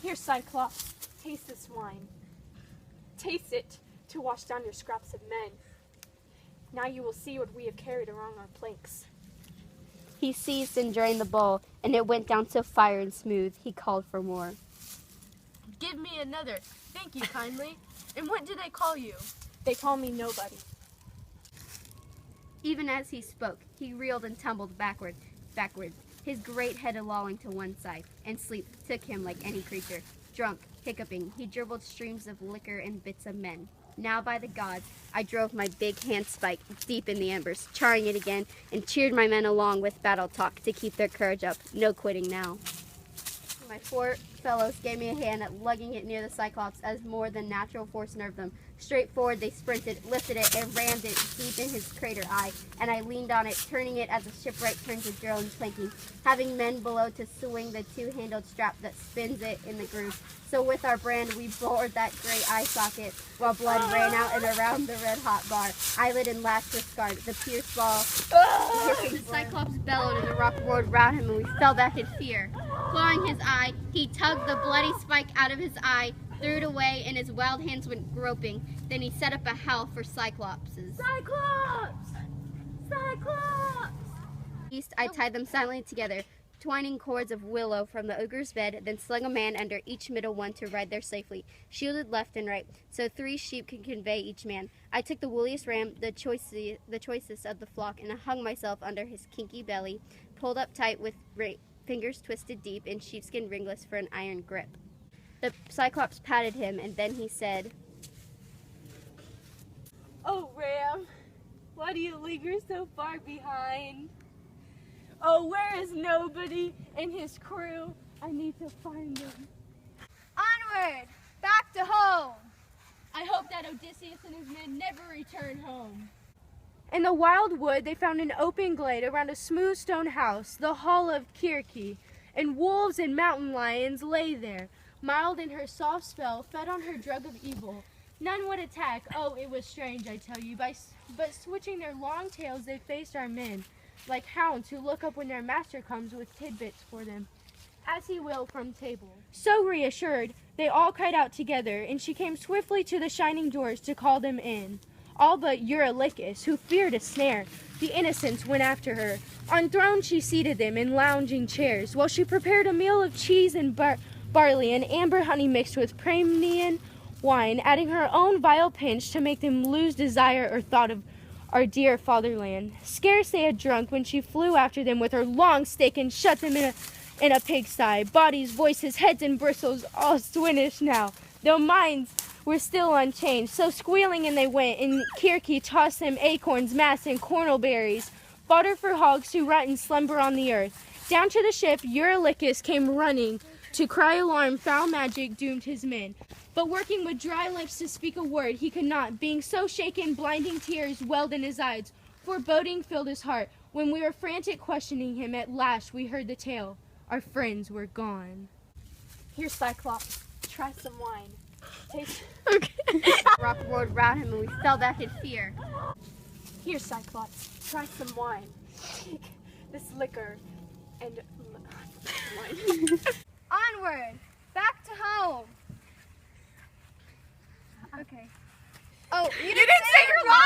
Here, Cyclops, taste this wine. Taste it to wash down your scraps of men. Now you will see what we have carried along our planks. He seized and drained the bowl, and it went down so fire and smooth, he called for more. Give me another. Thank you kindly. And what do they call you? They call me nobody. Even as he spoke, he reeled and tumbled backward, his great head lolling to one side, and sleep took him like any creature. Drunk, hiccuping, he dribbled streams of liquor and bits of men. Now, by the gods, I drove my big handspike deep in the embers, charring it again, and cheered my men along with battle talk to keep their courage up. No quitting now. My 4 fellows gave me a hand at lugging it near the Cyclops as more than natural force nerved them. Straight forward they sprinted, lifted it, and rammed it deep in his crater eye, and I leaned on it, turning it as a shipwright turns a drill and planking, having men below to swing the 2-handled strap that spins it in the groove. So with our brand we bored that great eye socket, while blood ran out and around the red-hot bar. Eyelid and lash were scarred, the pierced ball hissing. The Cyclops bellowed and the rock roared round him, and we fell back in fear. Clawing his eye, he tugged the bloody spike out of his eye, threw it away, and his wild hands went groping. Then he set up a howl for Cyclopses. Cyclops! Cyclops! East, I tied them silently together, twining cords of willow from the ogre's bed, then slung a man under each middle one to ride there safely, shielded left and right, so 3 sheep could convey each man. I took the woolliest ram, the choicest of the flock, and I hung myself under his kinky belly, pulled up tight with fingers twisted deep in sheepskin ringlets for an iron grip. The Cyclops patted him, and then he said, Oh, Ram, why do you linger so far behind? Oh, where is nobody and his crew? I need to find them. Onward! Back to home! I hope that Odysseus and his men never return home. In the wild wood, they found an open glade around a smooth stone house, the hall of Circe, and wolves and mountain lions lay there. Mild in her soft spell, fed on her drug of evil. None would attack, oh, it was strange, I tell you, but switching their long tails, they faced our men, like hounds who look up when their master comes with tidbits for them, as he will from table. So reassured, they all cried out together, and she came swiftly to the shining doors to call them in. All but Eurylochus, who feared a snare. The innocents went after her. On thrones she seated them in lounging chairs, while she prepared a meal of cheese and barley and amber honey mixed with Pramnian wine, adding her own vile pinch to make them lose desire or thought of our dear fatherland. Scarce they had drunk when she flew after them with her long stick and shut them in a pigsty. Bodies, voices, heads, and bristles, all swinish now, though minds were still unchanged. So squealing in they went, and Circe tossed them acorns, mass, and cornel berries, fodder for hogs who rot and slumber on the earth. Down to the ship Eurylochus came running, to cry alarm, foul magic doomed his men. But working with dry lips to speak a word, he could not, being so shaken, blinding tears welled in his eyes. Foreboding filled his heart. When we were frantic questioning him, at last we heard the tale. Our friends were gone. Here, Cyclops, try some wine. Taste. Okay. Rock roared round him, and we fell back in fear. Here, Cyclops, try some wine. Take this liquor and wine. Onward! Back to home! Okay. Oh, you didn't say your